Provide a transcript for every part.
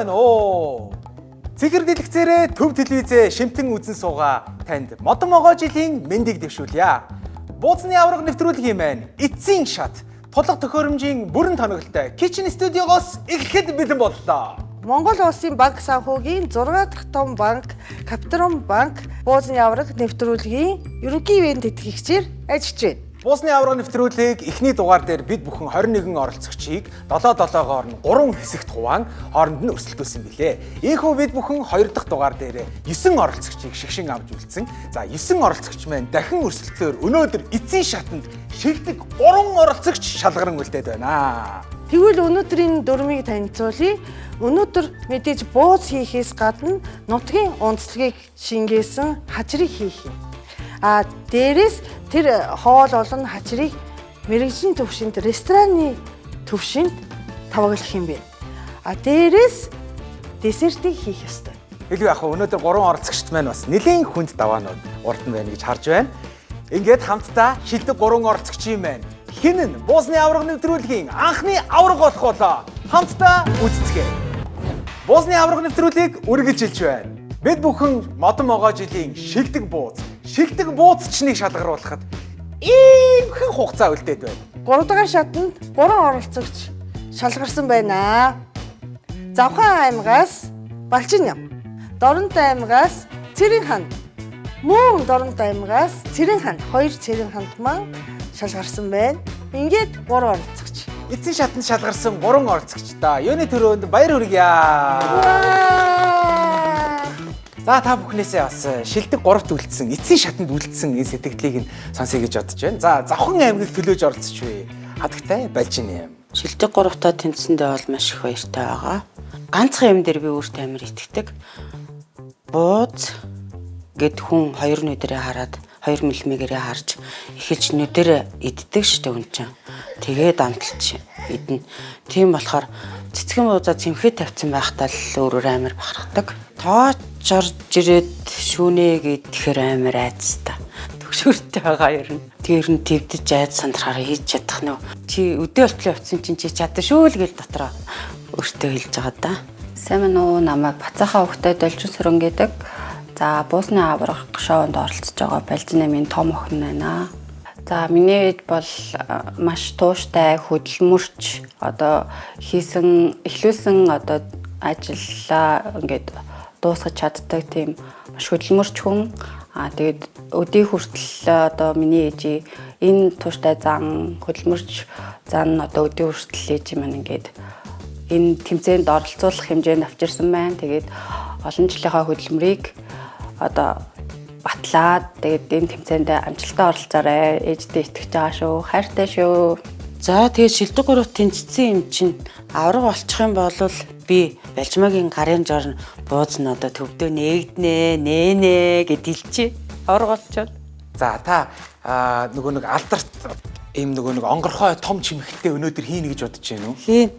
байна уу? Цэгэр дэлгэцээрээ төв телевизээ шимтэн үзэн суугаа танд модон могоо жилийн мэндийг дэвшүүлье. Бууцны авраг нэвтрүүлгийн маань эцсийн шат тулга төхөөрөмжийн бүрэн тоноглолтой Kitchen Studio-гоос эхлэхэд бэлэн боллоо. Монгол Улсын банк санхүүгийн 6 дахь том банк Капитрон банк бууцны авраг нэвтрүүлгийн ерөнхий ивент тэтгэгчээр ажиллаж байна. Бууцны авраг нэвтрүүлгийг эхний дугаар дээр бид бүхэн 21 оролцогчийг 7-7-оор нь 3 хэсэгт хуваан хооронд нь өрсөлдүүлсэн билээ. Ийхүү бид бүхэн 2 дахь дугаар дээр 9 оролцогчийг шигшин авч үлдсэн. За 9 оролцогч маань дахин өрсөлдсөөр өнөөдөр эцсийн шатанд шилдэг 3 оролцогч шалгаран үлдээд байна. Тэгвэл өнөөдрийн дурмыг танилцуулъя. Өнөөдөр мэдээж бууз хийхээс гадна нутгийн онцлогийг шингээсэн хажрыг хийх юм. Дээрээс тэр хоол олон хажрыг мэрэгжлийн төвшинт рестораны төвшинт таваглах юм бэ. Дээрээс десертийг хийх ёстой. Хэлгүй яах вэ? Өнөөдөр 3 оролцогчт маань бас нэлийн хүнд даваанууд урд нь байна гэж харж байна. Ингээд хамтдаа шилдэг 3 оролцогчийн маань хэн нь бууцны авраг нэвтрүүлгийн анхны авраг болох болоо хамтдаа үзцгээе. Бууцны авраг нэвтрүүлгийг үргэлжилж байна. Бид бүхэн модон могоо жилийн шилдэг бууцчныг шалгаруулахад иймхэн хугацаа үлдээд байна. 3 дахь шатанд 3 оролцогч шалгарсан байна. Завхан аймгаас Балчин ям, Доронтой аймгаас Цэрэн ханд, мөн Доронтой аймгаас Цэрэн ханд 2 Цэрэн ханд маань шалгарсан байна. Ингээд 3 оролцогч. Эцсийн шатанд шалгарсан 3 оролцогч та. Юуны төрөнд баяр хүргье. За та бүхнээсээ бас шилдэг 3-т үлдсэн, эцсийн шатанд үлдсэн энэ сэтгэлдлийг нь сонсъё гэж бодож байна. За Завхан аймгийг төлөөж оролцож буй. Хадагтай Балчин юм. Шилдэг 3-таа тэнцсэндээ бол маш их баяртай байгаа. Ганцхан юм дээр би өөртөө амар итгэдэг. Бууз гэд хүн 2 нүдэрээ хараад 2 мм-гээрээ харж эхэлж нүдэрээ иддэг штэ хүн чинь. Тэгээд амталж идэнэ. Тийм болохоор цэцгэн буузаа цэмхээ тавьсан байхдаа л өөрөөр амар бахархдаг. Тооч орж ирээд шүүнэ гэхээр амар айцтай. Төгшөөртэй байгаа юм. Тэр нь твдэж айц сандрахаар хийж чадах нь. Чи өдөө болтлоо явцсан чинь чи чаддаг шүү л гэл дотроо өөртөө хэлж байгаа да. Сайн мэн уу намайг Бацаахан хөвгтэй Должин Сүрэн гэдэг. За буусны аврах шоунд оролцож байгаа Балжинамын том охин байна. За миний ээж бол маш тууштай хөдөлмөрч одоо эхлүүлсэн одоо ажиллаа ингээд дуусгаж чаддаг тийм маш хөдөлмөрч хүн. Тэгээд өдий хүртэл одоо миний ээж энэ тууштай зан хөдөлмөрч зан одоо өдий хүртэл ээж маань ингээд энэ тэмцээнд оролцуулах хэмжээнд авчирсан байна. Тэгээд олон жилийнхаа хөдөлмөрийг одоо батлаад тэгээд энэ тэмцээнд амжилттай оролцоорой. Ээждээ итгэж байгаа шүү. Хайртай шүү. За тэгээд шилдэг 3-т тэнцсэн юм чинь авраг болчих юм бол би Балжмагийн гарын жорн бууз нь одоо төвдөө нээгднэ, нээнэ гэд хэлчихье. Авраг болчихвол. За та нөгөө нэг алдарт ийм нөгөө нэг онгорхой том чимэгтэй өнөөдөр хийнэ гэж бодож байна уу? Хийн.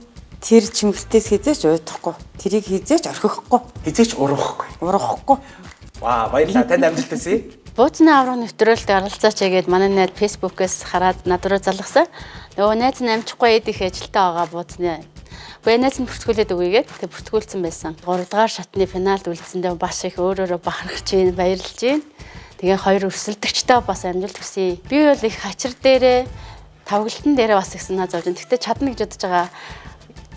Тэр чимэгтээс хизээч уйдахгүй. Тэрийг хизээч орхихгүй. Хизээч урахгүй. Ваа, баярлалаа. Танд амжилт хүсье. Бууцны авраг нэвтрүүлэлт оролцооч гээд манай найз Facebook-ээс хараад над руу залгасан. Нөгөө найз нь амжихгүй идэх ажилтаа байгаа бууцны. Гэхдээ найз нь бүртгүүлээд өгьегээд тэг бүртгүүлсэн байсан. 3 дахь шатны финалд үлдсэндээ бас их өөрөөрөө бахархаж байна, баярлж байна. Тэгээ 2 өрсөлдөгчтэй бас амжилт хүсье. Би бол их хачир дээрээ тавгалтан дээрээ бас их санаа зовж байна. Гэхдээ чадна гэж бодож байгаа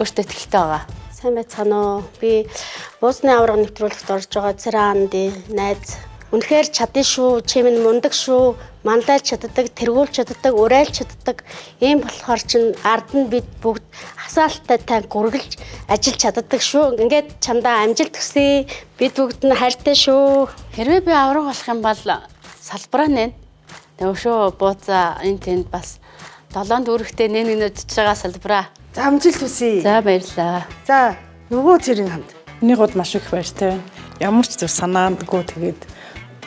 өөртөө итгэлтэй байгаа. Сайн байцгаана уу. Би бууцны авраг нэвтрүүлэгт орж байгаа Цэранди найз. Үнэхээр чадна шүү. Чи минь мундаг шүү. Мандалж чаддаг, тэргүүлж чаддаг, урайлж чаддаг. Ийм болохоор чин ард нь бид бүгд хасаалттай танк үргэлж ажиллаж чаддаг шүү. Ингээд чамдаа амжилт хүсье. Бид бүгд нь хайртай шүү. Хэрвээ би авраг болох юм бол салбараа нэн. Тэгээ өшөө бууцаа энэ тэнд бас 7 дүүрэгтэй нэн үзэж байгаа салбараа. За амжилт хүсье. За баярлалаа. За нөгөө Цэрэн ханд. Миний хувьд маш их баяртай байна. Ямар ч зүйл санаандгүй тэгээд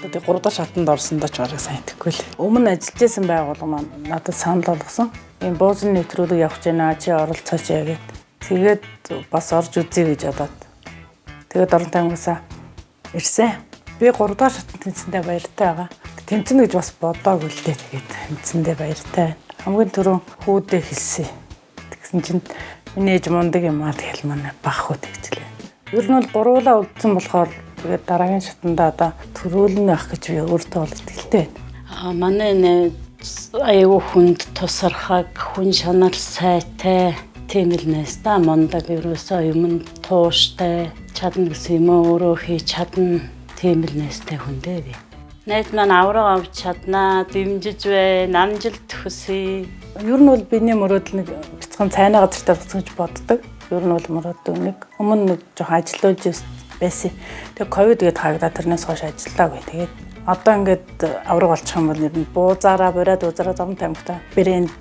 3 дахь шатанд орсондоо ч бараг сайн итгэхгүй л. Өмнө ажиллаж байсан байгууллага маань надад санал болгосон. Ийм буузны нэвтрүүлэг явах гэж байна. Чи оролцооч яа гэд. Тэгээд бас орж үзье гэж бодоод. Тэгээд Доронтой аймгаас ирсэн. Би 3 дахь шатанд тэнцэндээ баяртай байгаа. Тэнцэнэ гэж бас бодоагүй л дээ. Тэгээд тэнцэндээ баяртай байна. Хамгийн түрүүн хүүдээ хэлсэн. Тэгсэн чинь миний ээж мундаг юм аа тэгэл манай бах хүүд гэжлээ. Ер нь бол гурвуулаа үлдсэн болохоор тэгээд дараагийн шатанда одоо төрүүлнэ ах гэж би өөртөө бол итгэлтэй байна. Манай найз аягүй хүнд тусархаг, хүн шанал сайтай, тийм л найзтай мундаг ерөөсөө юм тууштай, чадна гэсэн юм өөрөө хийж чадна, тийм л найзтай хүн дээ би. Найз маань авраг авч чаднаа, дэмжиж байна, амжилт хүсье. Ер нь бол биний мөрөөдөл нэг бяцхан цайнаа газартаа буцаж боддог. Ер нь бол мөрөөдөө нэг өмнө нэг жоохон ажиллаж байсан. Тэгээ ковид гээд хаагдаад тэрнээс хойш ажиллаагүй. Тэгээд одоо ингээд авраг болчих юм бол нэр нь буузаараа бураад уузаараа зам тамхитай брэнд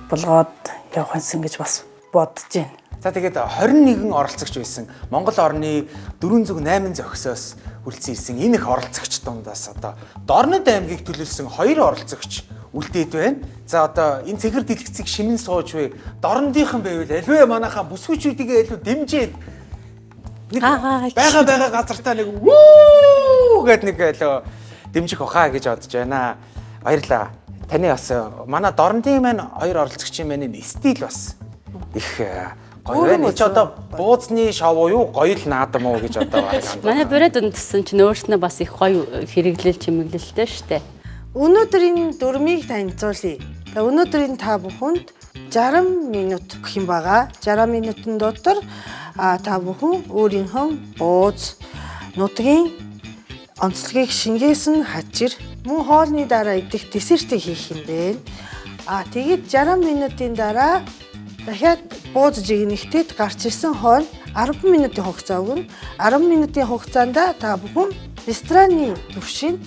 болгоод явах юмсан гэж бас бодож байна. За тэгээд 21 оролцогч байсан. Монгол орны 408 зохисоос үлдсэн ирсэн энэ их оролцогч дундаас одоо Дорнод аймгийг төлөөлсөн 2 оролцогч үлдээд байна. За одоо энэ цэгэр дэлгэцийг шимэн сууж вэ? Дорндийнхан байвал альвэ манайхаа бүсгүйчүүдийгээ илүү дэмжиж байгаа газартаа нэг вүү гэд нэг илүү дэмжих баха гэж бодож байна. Баярлаа. Таны бас манай Дорндын маань 2 оролцогчийн маань стил бас их гоё байна. Чи одоо бууцны шоу юу гоё л наадам уу гэж одоо байна. Манай бүрээд үндсэн чинь өөрснөө бас их гоё хэрэглэл чимэглэлтэй штэ. Өнөөдөр энэ дөрмийг танилцуулъя. Тэгээ өнөөдөр энэ та бүхэнд 60 минут өгөх юм байгаа. 60 минутын дотор та бүхэн өөрийнхөө бууз нутгийн онцлогийг шингээсэн хачир мөн хоолны дараа идэх десертийг хийх юм байна. Тэгээд 60 минутын дараа дахиад бууз жигнэхтэд гарч ирсэн хоол 10 минутын хугацаа өгнө. 10 минутын хугацаанд та бүхэн рестораны төвшөнд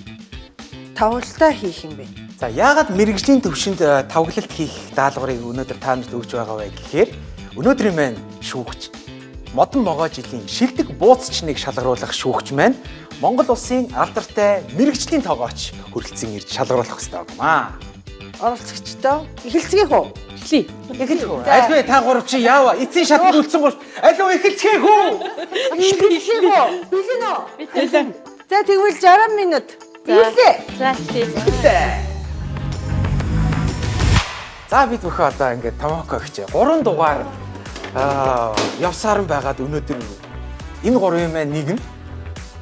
тавгалалтаа хийх юм бэ. За яагаад мэрэгжлийн төвшөнд тавгалалт хийх даалгаврыг өнөөдөр та нарт өгч байгаа вэ гэхээр өнөөдрийн маань шүүгч модон могоо жилийн шилдэг бууцчныг шалгаруулах шүүгч маань Монгол улсын алдартай мэрэгжлийн тоогооч хүрэлцэн ирж шалгаруулах хэрэгтэй байна. Оролцогчдоо эхэлцгээе хөө. Эхлэе. Эхэлцгээе. Альвэ та гурав чи яава? Эцсийн шатанд үлдсэн гол альвэ эхэлцгээе хөө. Эхэлцгээе хөө. Билэн үү? За тэгвэл 60 минут. Эхэллээ. За тийм. За бид бүхэн одоо ингээд томооко гэж 3 дугаар явсаар байгаад өнөөдөр энэ 3-ын маань нэг нь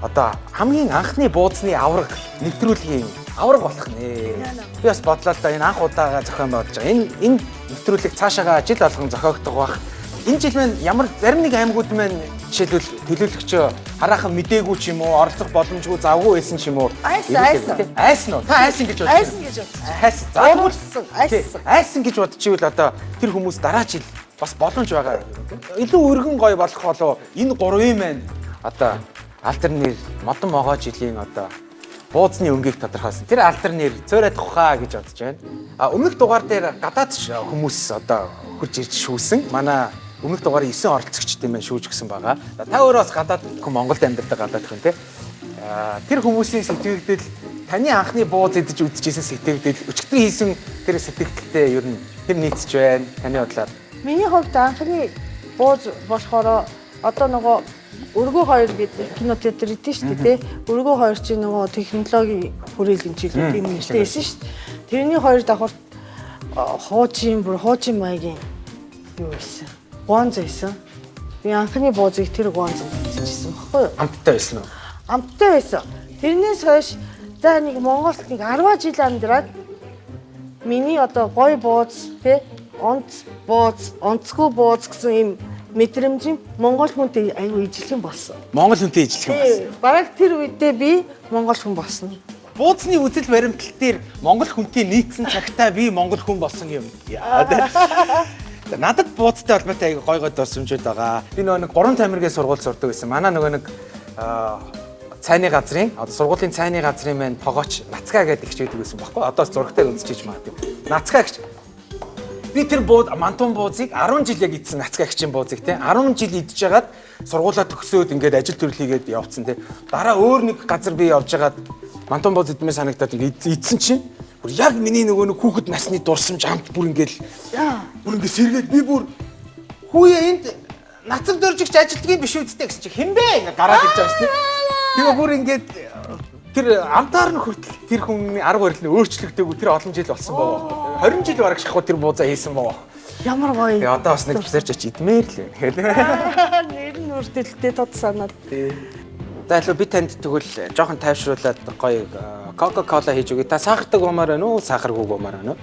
одоо хамгийн анхны бууцны авраг нэвтрүүлгийн авраг болох нэ. Би бас бодлоо л да энэ анх удаага зохион байгуулж байгаа. Энэ нэвтрүүлэг цаашаага жил болгон зохиогдох бах. Энэ жил маань ямар зарим нэг аймагуд маань жишээлбэл төлөөлөгчөө хараахан мдээгүй ч юм уу, оролцох боломжгүй завгүй байсан ч юм уу. Айсан уу? Та айсан гэж бодчих. Айсан гэж бодчих. Айсан гэж бодчихвэл одоо тэр хүмүүс дараа жил бас боломж байгаа. Илүү өргөн гоё болох болов энэ 3-ын маань одоо алдар нэр модон могоо жилийн одоо бууцны өнгийг тодорхойлсон. Тэр алдар нэр цөөрөд ухаа гэж бодож байна. Өмнөх дугаар дээр гадаад хүмүүс одоо хурж ирж шүүсэн. Манай өмнөх дугаарыг 9 оролцогчтой маань шүүж гсэн байгаа. Та өөрөө бас гадаад хүн Монголд амьдардаг гадаад хүн те. Тэр хүмүүсийн сэтгэгдэл таны анхны бууз идэж үзчихсэн сэтгэгдэл өчигдөр хийсэн тэр сэтгэгдэлтэй ер нь тэр нийцж байна. Таны бодлоор миний хувьд анхны бууз болохоор одоо нөгөө өргөө 2 гэдэг кино театр идэв шүү дээ. Өргөө 2 чинь нөгөө технологийн хүрээлэн чиглэл юм нэртэй байсан шүү дээ. Тэрний 2 давхар хуучин маягийн юу байсан? Гуанз байсан. Би анхны буузыг тэр гуанзанд бичижсэн баггүй юу? амттай байсан уу? Амттай байсан. Тэрнээс хойш за нэг Монголд нэг 10 жил амьдраад миний одоо гой бууз те онцгүй бууз гэсэн юм мэдрэмж Монгол хүнтэй аюу ижилхэн болсон. Монгол хүнтэй ижилхэн болсон. Бараг тэр үедээ би Монгол хүн болсон. Бууцны үзэл баримтлал дээр Монгол хүнтэй нийцсэн цагтаа би Монгол хүн болсон юм. Надад бууцтай холбоотой аяга гой дурсамжууд байгаа. Би нөгөө нэг 3 тамиргийн сургууль сурдаг байсан. Манай нөгөө нэг цайны газрын сургуулийн цайны газрын маань тогооч Нацгаа гэдэг их байдаг байсан баггүй. Одоо зурагтай үзчихэж магадгүй. Нацгаа гэж би тэр мантун буузыг 10 жил яг идсэн Нацгаа гихчийн буузыг те 10 жил идж жагаад сургуулаа төгсөөд ингээд ажил төрлийгээд явцсан те. Дараа өөр нэг газар би явж жагаад мантун бууз идмээ санагдаад ингээд идсэн чинь яг миний нөгөө нэг хүүхэд насны дурсамж амт бүр ингээд сэргээд би бүр хүүе энд нацар дөржигч ажилтгийг биш үсттэй гэсэн чи хинбэ ингээд гараад ирж байгаа шүү дээ. Тэгээ бүр ингээд тэр амтаар нь хүртэл тэр хүний арга барил нь өөрчлөгдөөгүй тэр олон жил болсон боо. 20 жил бараг шахуу тэр буузаа хийсэн боо. Ямар гоё. Тэгээ одоо бас нэг бисэрч очиж идмээр л байна. Нэр нь бүртгэлтэй тод санаад. За илүү би танд тэгвэл жоохон тайвшруулад гоё Coca-Cola хийж өгье. Та сахартай гомаар байна уу? Сахаргүй гомаар байна уу?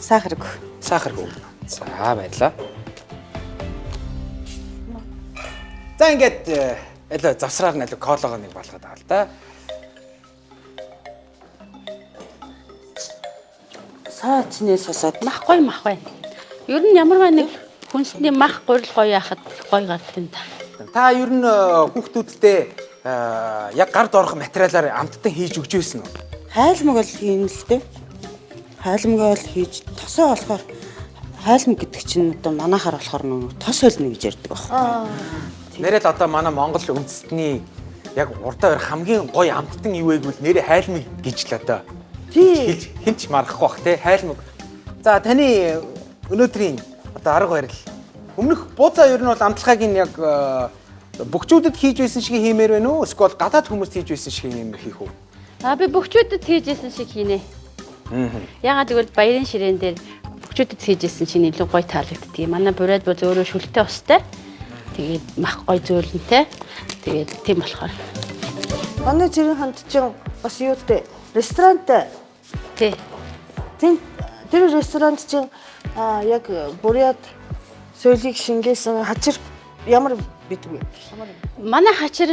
Сахаргүй. Сахаргүй. За баярлаа. За ингээд илүү завсраар нь илүү кологоо нэг болгоод байгаа л да. Саацнээс болоод Мах гоё. Ер нь ямарваа нэг хүнсний мах гурил гоё яхад гоё гадтай та. Та ер нь хүүхдүүдтэй яг гард орох материалаар амттан хийж өгч байсан уу? хайлмаг бол хийн л дээ. Хайлмаг бол хийж тосоо болохоор хайлмаг гэдэг чинь одоо манайхаар болохоор нөгөө тос хөлнө гэж ярьдаг байна. Нэрэл одоо манай Монгол үндэстний яг урдаа барих хамгийн гоё амттан юу вэ гэвэл нэрээ хайлмаг гэж л одоо хинч марахгүй бах те хайлмаг. За таны өнөөдрийн одоо арга барил. Өмнөх бууцаа ер нь бол амтлагыг яг бөхчүүдэд хийж байсан шиг хиймээр байна уу? Эсвэл гадаад хүмүүст хийж байсан шиг юм хийх үү? Би бөхчүүдэд хийжсэн шиг хийнэ. Ягаад гэвэл баярын ширээн дээр бөхчүүдэд хийжсэн чинь илүү гоё таалагддаг. Манай бурайд бол өөрөө шүлтэй устай. Тэгээд мах гоё зөөлөнтэй. Тэгээд тийм болохоор. Манай зэрэг хандчин бас юутэй ресторантай. Тий. Тэр ресторанд чинь яг буряд соёлыг шингээсэн хачир ямар бидгүй. Манай хачир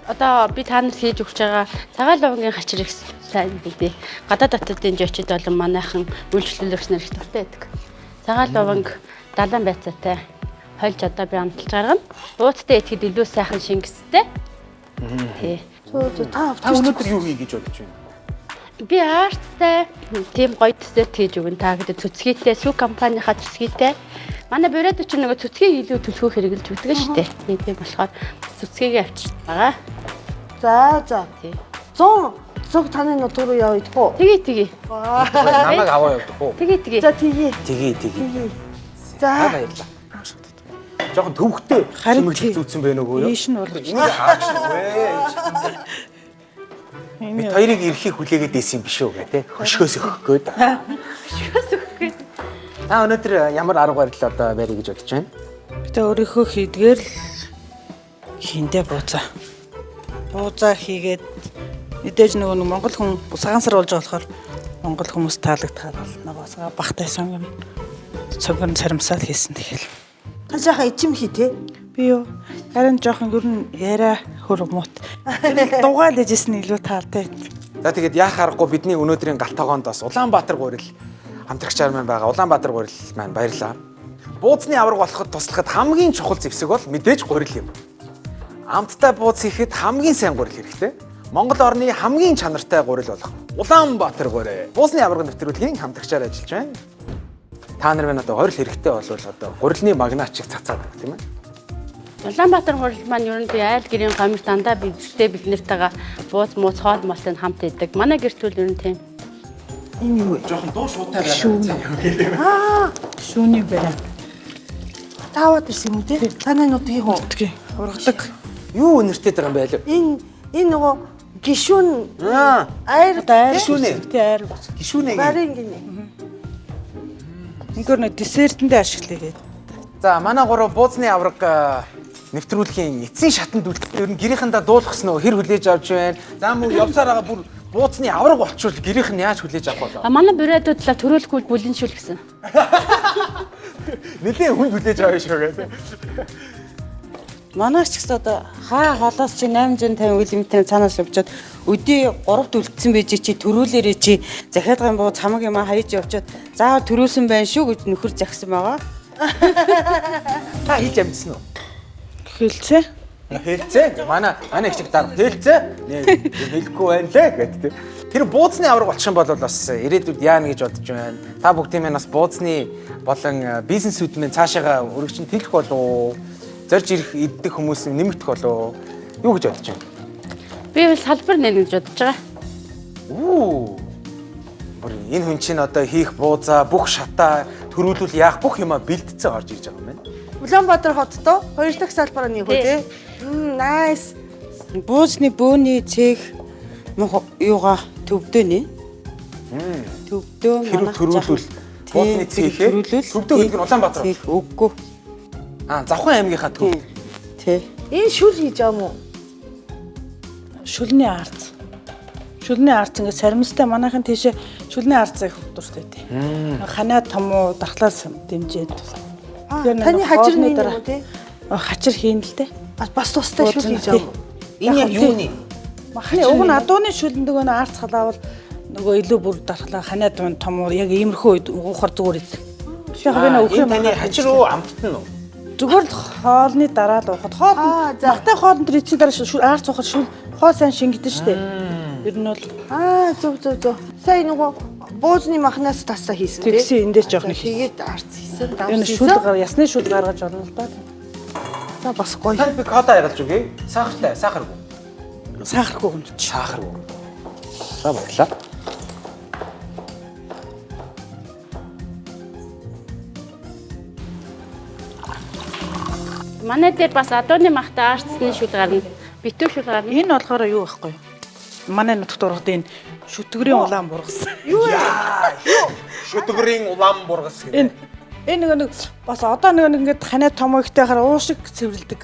одоо би та нарт хийж өгч байгаа цагаал лавгийн хачир их сайн бидээ. Гадаад дотоодын жочид болон манайхан үйлчлүүлэгч нар их дуртай байдаг. Цагаал лавг далайн байцаатай хольж одоо би амталж гаргана. Бууцтай идэхэд илүү сайхан шингэстэй. Тий. Та өнөөдөр юу хий гэж бодож байна? Би арттай тийм гоё десерт хийж өгнө. Та гэдэг цэцгийтэй сүү компанийнхаа цэцгийтэй. Манай бурайд ч нөгөө цэцгийг илүү төлхөө хэрэгэлж өгдөг шүү дээ. Тийм болохоор цэцгийг авчирч байгаа. За. 100 зүг таны нутг руу яваа идэх үү? Тэгээ. Намайг аваа явдах уу? Тэгээ. За тэгээ. За баярлаа. Жохон төвхтэй хэмэглэл зүүцсэн байна уу? Ийш нь бол Энийг хаач вэ? Бид хоёрыг ирэхийг хүлээгээд байсан юм биш үү гэ тэ? Хөшгөөс өгөх гээд. Та өнөөдөр ямар арга барил одоо барья гэж бодож байна? бид өөрийнхөө хийдгээр л хиндэ бууцаа. Бууцаа хийгээд мэдээж нөгөө Монгол хүн сагансар болж байгаа болохоор Монгол хүмүүс таалагдахаар бол ногоосоо багтайсан юм. Цогцон царамсаад хийсэн тэгэл. Та жаахан ичим хий те. Би юу харин жоохон ер нь яриа хөрмөт. Дугаал дэжсэн илүү таатай. За тэгээд яах аргагүй бидний өнөөдрийн галтогоонд бас Улаанбаатар гурил хамтрагчаар маань байгаа. Улаанбаатар гурил маань баярлаа. Бууцны авраг болоход туслахад хамгийн чухал зэвсэг бол мэдээж гурил юм. Амттай бууц хийхэд хамгийн сайн гурил хэрэгтэй. Монгол орны хамгийн чанартай гурил болох Улаанбаатар гурил. Бууцны авраг нэвтрүүлгийн хамтрагчаар ажиллаж байна. Та нар минь одоо гурил хэрэгтэй болвол одоо гурилны магнаачиг цацаад байгаа тийм ээ. Улаанбаатар гурил маань ер нь би айл гэрийн гомир дандаа бидтэй бид нартайгаа бууз мууц хоол молтой хамт идэг. Манай гэрт үл ер нь тийм. Энэ юу вэ? Жохон дуу шуутай байгаа. Шүүний барай. Таваад ирсэн юм те. Таны нутгийн хүн. Тгий. Ургадаг. Юу нэртэй байгаа юм бэ лээ? Энэ нөгөө гишүүн айр Гишүүнэ. Айр. Гишүүнэ. барын гинэ. Ингээд нэг десертэндээ ашиглая гээд. За манай гурав бууцны авраг нэвтрүүлгийн эцсийн шатанд үлдээ. Ер нь гэрийнхэндээ дуулахсан нөө хэр хүлээж авч байна. За мөн явсаар байгаа бүр бууцны авраг болчвол гэрийнх нь яаж хүлээж авах болоо? Манай бурайдууд л төрөөлгүй бүлэн шүл гэсэн. Нэлээд хүн хүлээж аваа шүү гэдэг. Манай ч гэсэн одоо хаа холоос чи 850 км цаанаас явчаад өдөө 3-т үлдсэн байж чи төрүүлээрээ чи захиад гам буу цамаг юм хаяж явчаад заавал төрүүлсэн байх шүү гэж нөхөр загсан байгаа. Та хийж амжсан уу? Хэлцээ. Хэлцээ. Манай их чиг дараа хэлцээ. Нэ хэлэхгүй байна лээ гэдэг. Тэр бууцны авраг болчих юм бол бас ирээдүйд яана гэж бодож байна. Та бүгдийн минь бас бууцны болон бизнесүүд минь цаашаага өргөчн тэлэх болов. Зорж ирэх иддэг хүмүүс нэмэгдэх болов. Юу гэж бодож байна? Би бол салбар нэрнэ гэж бодож байгаа. Бүр энэ хүн чинь одоо хийх буузаа, бүх шатаа төрүүлүүл яах бүх юма бэлдсэн орж ирж байгаа юм байна. Улаанбаатар хоттой 2 дахь салбараа нэг үү те. Nice. Буузны бөөний цех юугаа төвдөө нэ. Төвдөө манай төрүүлүүл бууцны цехээ төвдөө гэдэг нь Улаанбаатар. Үгүй. Завхан аймгийнхаа төв. Тий. Энэ шүл хийж байгаа мó? Шүлний арц. Шүлний арц ингээд саримстай манайхан тийшээ шүлний арцаа их хурдтай тий. Ханаа том уу дархлаас дэмжээд. Таны хажир нь юм уу тий? Хачир хийн л дээ. Бас тустай шүл хийж байгаа мó? Энэ яг юуны? Махны уг нь адууны шүл нөгөө арц халаавал нөгөө илүү бүр дархлаа ханаа том уу яг иймэрхүү үед уухаар зүгээр эзэг. Яг би нөө өхөө таны хачир уу амтт нь уу? зүгээр л хоолны дараа л уухад хоол захтай хоолн дээр эцсийн дараа арц уухад шүл хоол сайн шингэдэж штэ. Ер нь бол зөв. Сайн нөгөө буузны махнаас тасаа хийсэн тий. Тэгсэн эндээс жоох нэг тэгээд арц хийсэн. Энэ шүл ясны шүл гаргаж орно л да. За бас гоё. Би кода ягалж үгүй. Сахартай, сахаргүй. Сахаргүй юм чи. Сахаргүй. За баярлаа. Манай дээр бас адууны махтай арцны шүл гарна. Битүү шүл гарна. Энэ болохоор юу байхгүй. Манай нутагт ургад энэ шүтгэрийн улаан бургас. Юу вэ? Шүтгэрийн улаан бургас гэдэг. Энэ нэг бас одоо нэг ингээд ханаа том ихтэй хараа уушиг цэвэрлдэг.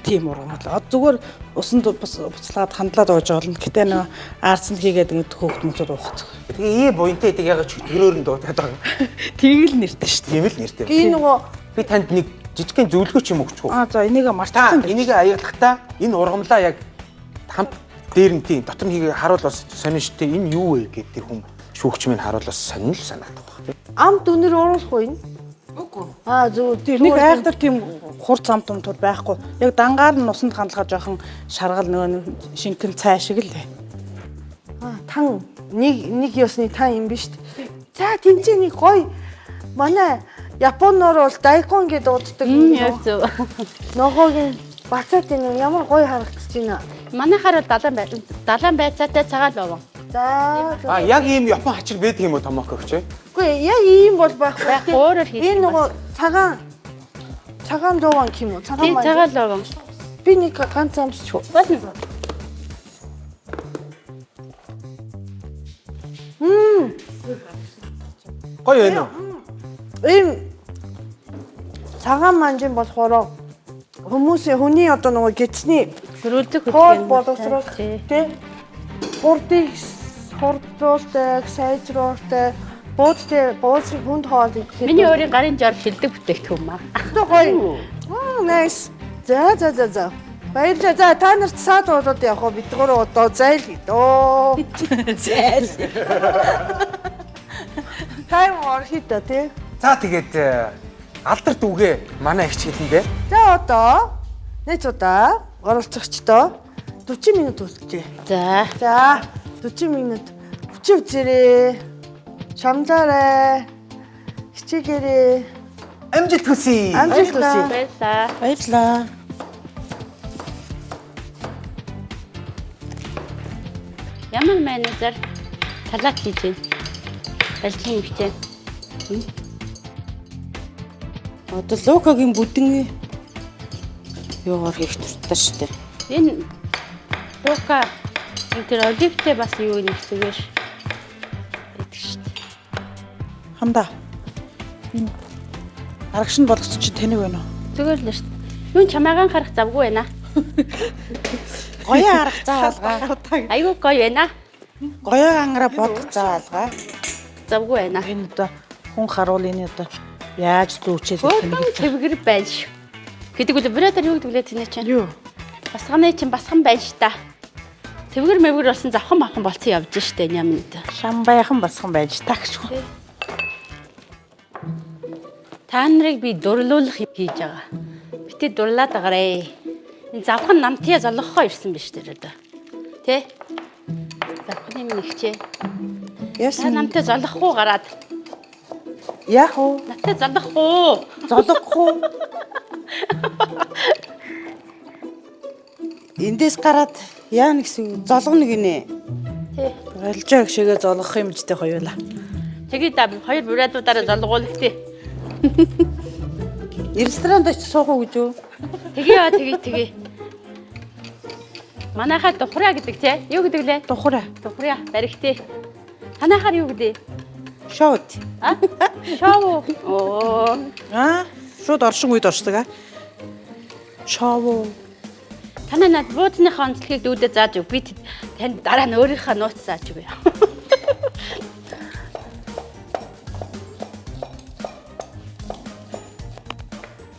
Тийм ургамал. Зүгээр усанд бас буцлагаад хандлаад ууж олно. Гэтэ нэг арцанд хийгээд ингээд хөөхт мөцөд уухад. Тэгээ буянтай гэдэг яг шүтгэрөөр нь дуудаад байгаа. Тийг л нэртэй шүү Тийм л нэртэй. Энэ нөгөө Би танд нэг жижигхэн зөвлөгөөч юм өгч үү? За энийг мартсан байна. Энийг аяглахдаа энэ ургамлаа яг хамт дээр нь тийм дотор нь хийгээ харуул бас сонин штэ. Энэ юу вэ гэдэг хүн шүүгч минь харуул бас сонин л санагдах баг. амт үнэр оруулах уу энэ? Үгүй. Зөв. Нэг айхтар тийм хурц амт юмтууд байхгүй. Яг дангаар нь нусанд хандлага жоохон шаргал нөгөө шинхэн цай шиг л дээ. Тан нэг ёсны тан юм биш үү? За тэнцээ нэг гоё манай Японоор бол дайкон гэдэг уддаг. Яг зөв. Ногоогийн бацаад энэ ямар гоё харагдаж байна. Манайхаар бол далайн байцаатай цагаал бовон. За. Яг ийм Япон хачир байдаг юм уу томоко өгч? Үгүй яг ийм бол байхгүй. Өөрөөр хийх. Энэ нөгөө цагаан зовон юм уу? Тийм цагаал бовон. Би нэг ганц амсч. Болно. Гоё байна уу? Ийм цагаан манжин болохоор хүний одоо нөгөө гидсний Хөрүүлдэг хоол боловсруулах тий. Хурдыг хурдуулдаг, сайжруулдаг, бууцыг хүнд хоол идэх. Миний өөрийн гарын жор шилдэг бүтээгдэхүүн маа. Гоё. Nice. За. Баярлалаа. За та нарт саад болоод явах бид гурав одоо зайл гэдөө. Зайл. Тайм орхида тий. За тэгээд алдарт үгээ манай ихч хэлэндээ. За одоо найзуудаа оролцогчдоо 40 минут үлджээ. За 40 минут хүчив зэрэг шамдаарай. Хичээгээрээ Амжилт хүсье. Баярлалаа. Ямар менежер салат хийж байна. Балжин хичээн. Одоо локогийн бүдэн юугаар хийх туртаа штэ. Энэ лука энэ оливтэй бас юу нэг зүгэж байдаг штэ. Хамдаа. Энэ арагш нь болгосон чи таныг байна уу? Зүгээр л штэ. Юу чамаагаан харах завгүй байна. Гоё арга заалгаа. Айгуу гоё байна. Гоё ангара бодох заалгаа. Завгүй байна. Энэ одоо хүн харуул энэ одоо яаж зүүчээд Хөөрхөн цэвгэр байна шүү. Гэдэг үл брэдэр юу гэдэг лээ тэнэ чинь. юу? Басганы чинь басхан байна ш та. Цэвгэр мэвгэр болсон завхан махан болцсон явж штэ юм нэ. Шам баяхан басхан байж тагш. Та нарыг би дурлуулах юм хийж байгаа. Битээ дурлаад байгаарэ. Энэ завхан намтыя золгохоо ирсэн биш тэр одоо. Тэ? Завхны минь ихчээ. Та Яасан намтаа золгохгүй гараад. яах вэ? Намтаа золгохгүй. Золгохгүй. Эндээс гараад яа нэгсэн золгоно гинэ. Тэ. Байлжаа гişэгээ золгох юм жтэй хоёулаа. Тэгээ да хоёр бураадуудаараа золгоол ихтэй. Ресторанд очиж суух уу гэж юу? Тэгээ. Манайхаа тухраа гэдэг те. Юу гэдэг лээ? Тухраа. Тухраа баригтэй. Танайхаар юу гэдэг? Шоуд. Шоу. Оо. Шууд оршин үед оршдог аа. Шоу. Танай над бууцныхаа онцлогийг дүүдээ зааж өг. Би танд дараа нь өөрийнхөө нууц зааж өгье.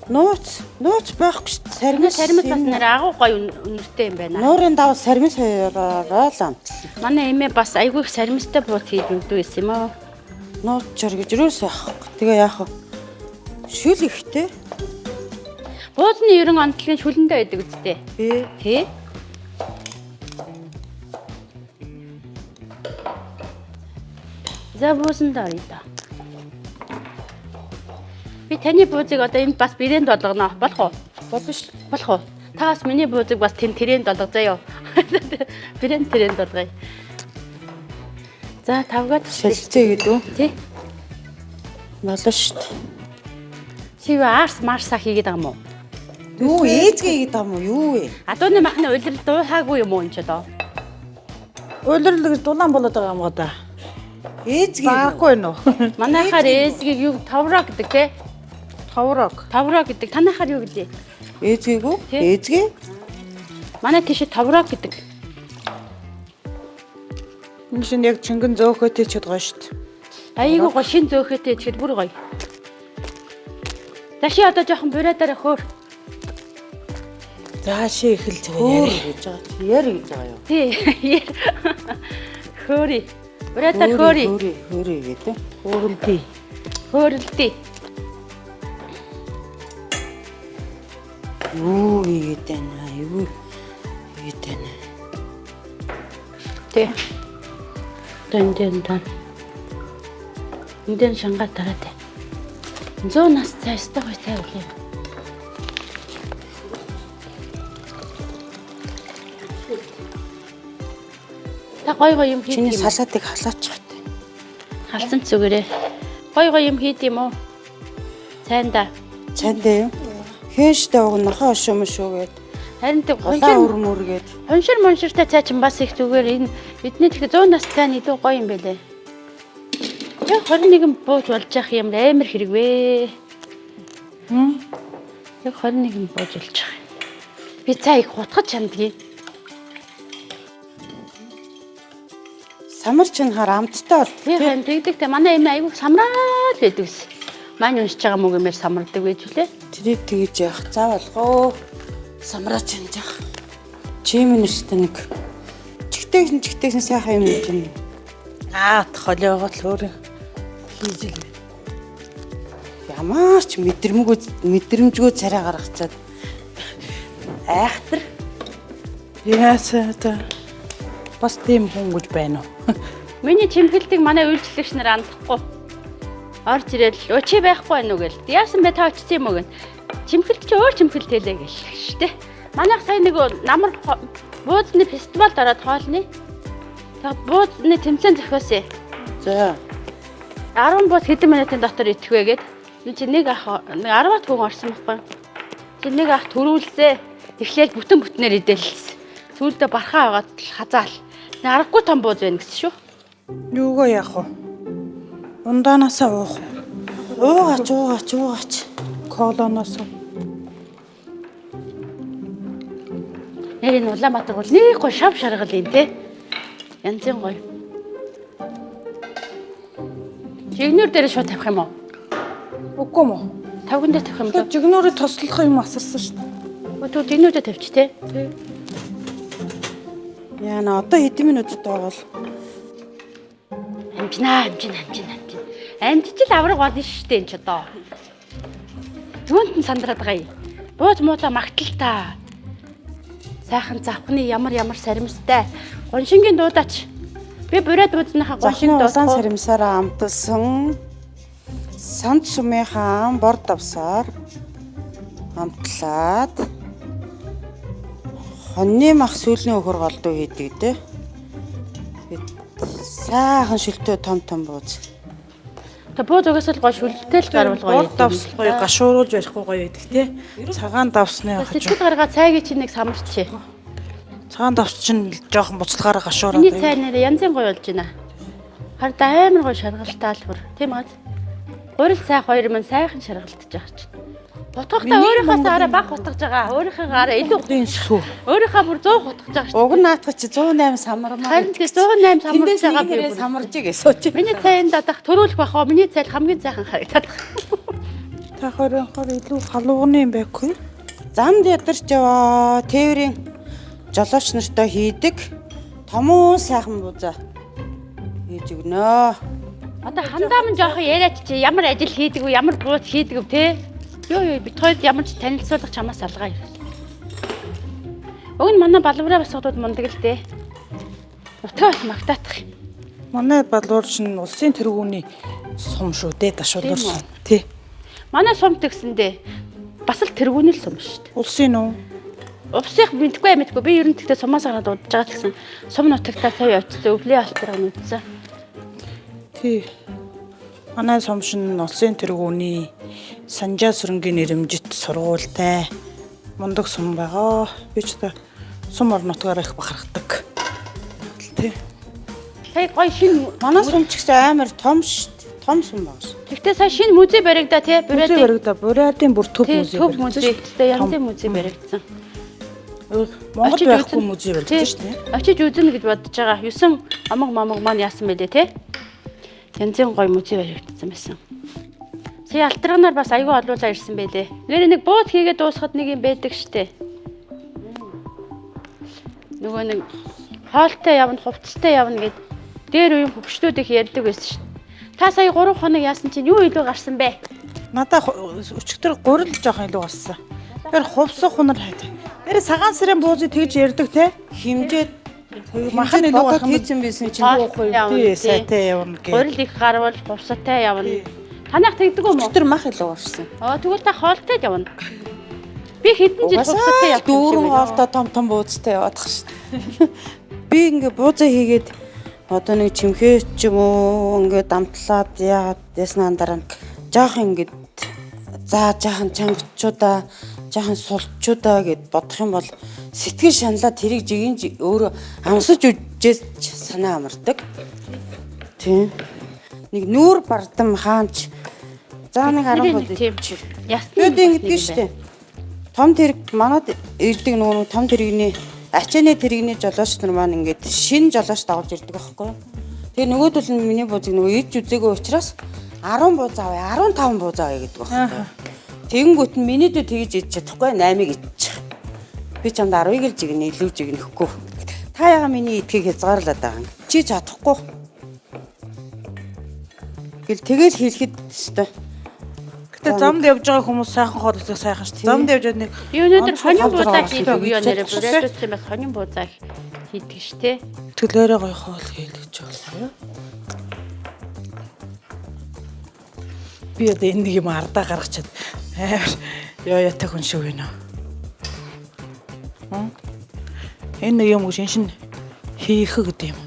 Нууц байхгүй шүү дээ. Сармис бас нэр агуу гоё үнэртэй юм байна. Нуурын даваа сармис хоёроо л амтлаа. Манай эмээ бас айгүй их сармистай бууц хийж өгдөг байсан юм аа. Нууц чор гэж юусоо яахгүй. Тэгээ яах вэ? Шүл ихтэй. Бууцны ерөн онцлогийн шүлэндээ байдаг үстэй. Тий. За бууцанд орё да. Би таны бууцыг одоо энд бас брэнд болгоно. Болох уу? Болно шүү. Болох уу? Та бас миний бууцыг бас тэнд болгоцоо. Брэнд болгоё. За тавгаад Шалцээ гэдэг үү? тий. Болно шүү. Чи арс марсаа хийгээд байгаа юм уу? Юу ээзгээ гэдэг юм уу? Юу вэ? Адууны махны улирал дуухаагүй юм уу энэ ч одоо? Улирал гэж дулаан болоод байгаа юм да. Ээзгээ. Баагүй нөө. Манайхаар ээзгийг юу тавраа гэдэг те? Тавраа гэдэг. Танайхаар юу гэдэг? Ээзгээг үү? Тий. Ээзгээ? Манай тийш тавраа гэдэг. Энэ шин яг чингэн зөөхөтэй ч байгаа шүү дээ. Айгуу гоо шин зөөхөтэй ихэд бүр гоё. Даши одоо жоохон бурайдаараа хөөр. Заашаа эхэлж байгаа яри гэж байгаа. Яри гэж байгаа юу? Тий. Хөөрий. Бурайдаар хөөрий. Хөөрий гэдэг. Хөөрөлтий. Хөөрөлтий. Юу гэдэг нэ? Юу гэдэг нэ? Тий. Тэн. Эндэн шангаа тараатай. 100 нас цааштай гоё цай үлээ. Та гоё юм хийх Чиний юм. салаатыг халаачих гэдэг. Халсан ч зүгээрээ. Гоё юм хийд юм уу? Цайнда. Цандаа юу? Хээштэй уг нохоо шумш шүүгээд. Харин тэг Улаан өрмөргээд. Монширтай цай чинь бас их зүгээр энэ бидний тэг 100 настай нь илүү гоё юм байлээ. Яг 21 бууж болж явах юм амар хэрэг вэ. Яг 21 бууж болж явах. Би цай их хутгаж чамдгийг. Самар чин хар амттай бол. Тийм харин тэгдэгтэй манай эмээ айгүй самраад байдаг ус. Маань уншиж байгаа мөгөмөр самардаг байж үлээ. Тэрийг тэгэж яах заавалгоо. Самраач юм яах. Чимэн өстэй нэг чигтэйсэн сайхан юм гэж юм. Холиогоо л өөр хийж л. Ямар ч мэдрэмжгүй царай гаргацаад айхтар. Яасаа та бас тийм хүн гэж байна уу? Миний чимхэлтийг манай үйлчлэгч нар андахгүй. Орж ирэл өчи байхгүй байна уу гэл. Яасан бэ та очсон юм уу гэн. Чимхэлт чи өөр чимхэлт хэлээ гэл штэ. Манайх сайн нэг намар бууцны фестивалд ороод хоолны. Тэг бууцны тэмцээн зохиосон. За. 10 бууц хэдэн минутын дотор идэхвэ гэд. Чи нэг ах 10-аад хүн орсон байхгүй. Чи нэг ах төрүүлсээ. Эхлээл бүтнээр идэлсэн. Сүүлдээ бархаа аваад хазаал. Аргагүй том бууз байна гэсэн шүү. Юугаа яах вэ? Ундаанасаа уух. Уугаач. Колоноос. Нэрийн Улаанбаатар бол нэг гоо шав шаргал юм те. Янзын гоё. Жигнөр дээр шууд тавих юм уу? Үгүй мө. Тавган дээр тавих юм Тэр уу? жигнөрөөр тослох юм асарсан шүү дээ. Өтөө жигнөрөөр тавьчих те. Яна одоо хэдэн минутад байгаа бол Амжина. Амжиж л авраг болно шүү дээ энэ ч одоо. Юунд нь сандраад байгаа юм? Бууз муула магтал та. Сайхан завхны ямар саримстай. Гоншингийн дуудаач. Би бурайд буузнахаа гоншин улаан дуудах. саримсаараа амталсан санд сумынхаа бор давсаар амтлаад хоньны мах сүүлийн өхөр голдуу хийдэг дээ. Сайхан шилтөө том бууз. Тэ бууз угаас л гоё шүлтэл гарвал гоё. Бор давс гоё гашууруулж барихгүй гоё байдаг те. Цагаан давсны Сэтгэл гаргаа цайгийн чинь нэг самарч. цагаан давс чинь жоохон буцлагаараа гашуураад. Миний цай нэр янзын гоё болж байна. Хард амар гоё шаргалтаалбар. Тийм үү? Гурил цай хоёр мань сайхан шаргалтж байгаа ч. Утгахтаа өөрийнхөөс арай бага утгаж байгаа. Өөрийнхөө арай илүү сүү. өөрийнхөө бүр 100 утгаж байгаа шүү. Уг нь наатах чи 108 самармаа. Харин тийм 108 самарж байгаа би. Самарж гэсэн чи. Миний цайнд дадах төрүүлэх бах оо. Миний цайл хамгийн сайхан харагдаад байна. Та хорийнхоор илүү халуугны юм байхгүй. Замд ядарч яваа. Тээврийн жолооч нартай хийдэг томуу сайхан буузаа хийж өгнө. Одоо хандаа мань жоохон яриач чи ямар ажил хийдэг вэ? Ямар бууз хийдэг вэ те? Йоо бит хоёрд ямар ч танилцуулах чамаас алгаа юм. Уг нь манай балвраа басгуудад мундаг л дээ. Утгаа бас магтаах. Манай балуурч нь улсын тэргүүний сум шүү дээ дашуулгар сум. Тий. Манай сумт гэсэндээ бас л тэргүүний л сум шүү дээ. Улсын уу? Увсих мэдгүй мэдгүй би ер нь тэгтээ сумаас гараад удаж байгаа гэсэн сум нутагтаа сая очсон өвлийн алтраа нүдсэн. Тий. Манай сум шин улсын тэргүүний Санжаа сүрэнгийн нэрэмжит сургуультай мундаг сум байгаа. Би ч та сум ор нутгаар их бахархдаг. Тий. Сая гой шин Манай сум ч гэсэн амар том шүү дээ. Том сум байгаа шүү. тэгтээ сая шин музей баригдаа тий Музей баригдаа. Буриадын бүр төв музей. төв музей тэгтээ янзын музей баригдсан. Монгол байхгүй музей баригдсан шүү дээ. Очиж үзнэ гэж бодож байгаа. 9 амаг мамаг маань яасан бэлээ тий. Янзын гой музей баригдсан байсан. Сая алтранаар бас аягүй олуулаа ирсэн байлээ. Нэр нэг бууз хийгээд дуусахад нэг юм байдаг штэ. Нөгөө нэг хоолтой явна, хувцастай явна гэд дээр үеийн хөвгчдүүд их ярьдаг байсан штэ. Та сая 3 хоног яасан чинь юу илүү гарсан бэ? Надаа өчигдөр гурил жоохон илүү болсон. Тэр хувцас хунар хайдаг. Тэр сагаан сэрэн буузыг тэгж ярьдаг те. Химжээд Махан илүү бодоод гарах хийсэн байсан чинь Хоолтой явна, тий сайтай явна гэ. Гурил их гарвал хувцастай явна. Танах тэгдэг юм уу? өчтөр мах илүү гарсан. Тэгвэл та хоолтой явна. Би хэдэн жил хувцастай явсан. Дүүрэн хоолтой том буузтай яваадах шүү. Би ингээ буузаа хийгээд одоо нэг чимхээ ч юм уу ингээ дамтлаад яагаад яснаа дараа жоох ингээд за жаахан чангачуудаа жаахан сулчуудаа гэд бодох юм бол сэтгэл шаналаа тэрийг жигийн өөрөө амсаж үжээс санаа амардаг. Тийм. Нэг нүүр бардам хаанч за нэг 10 бод тийм ясны Бид ингэдэг шүү дээ. Том тэрэг манад ирдэг нөгөө том тэрэгний ачааны тэрэгний жолооч нар маань ингээд шинэ жолооч дагуулж ирдэг байхгүй. Тэгээ нөгөөдөл нь миний буузыг нөгөө иж үзээгүй учраас 10 бууз авъя, 15 бууз авъя гэдэг байхгүй. Тэгэнгүүт нь миний дэ тэгж иж чадахгүй 8-ыг идчих. Би чамд 10-ыг л жигнэ, илүү жигнэхгүй. Та яга миний идгийг хязгаарлаад байгаа юм. Чи чадахгүй. Тэгэл хэлэхэд өстой. Гэтэ замд явж байгаа хүмүүс сайхан хоолойтой сайхан шүү. Замд явж байгаа нэг Би өнөөдөр хонин буудаа хийдэг юу нэрэ бүрэлдэхүүн юм бас хонин буудаа хийдэг ш тэ. төлөөрөө гоё хоол хийлгэж байгаа. Би одоо энэ нэг юм ардаа гаргачаад амар яатай хүн шиг байна. Энэ нэг юм шиншин хийх гэдэг юм.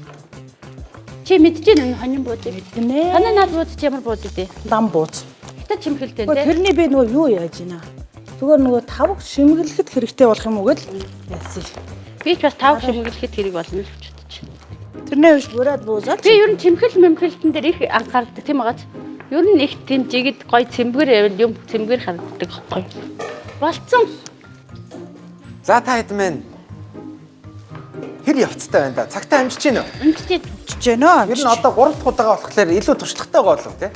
Чи мэдчихэв хонин буудыг Нэ. танаа наад бууд чи ямар бууд вэ? Лам бууз. Гэтэ чимхэлтэй Гэхдээ тэ. тэрний би нөгөө юу яаж ийна? Зүгээр нөгөө тавг шимгэлэхэд хэрэгтэй болох юм уу гэл яасан. Би ч бас тав шимгэлэхэд хэрэг болно л гэж бодож байна. Тэрнээ биш бүрээд буузаад. Би ер нь чимхэл мэмхэлтэн дээр их анхаардаг тийм байгааз. Ер нь их тийм жигд гой цэмбэр юм цэмбэр харагддаг байхгүй. Болцсон. За та хэд мэн хэр явцтай байна да. Цагтаа амжиж гинөө. Эндээ жижигнөө. Ер нь одоо 3 дахь удаага болохоор илүү туршлагатай болов тий.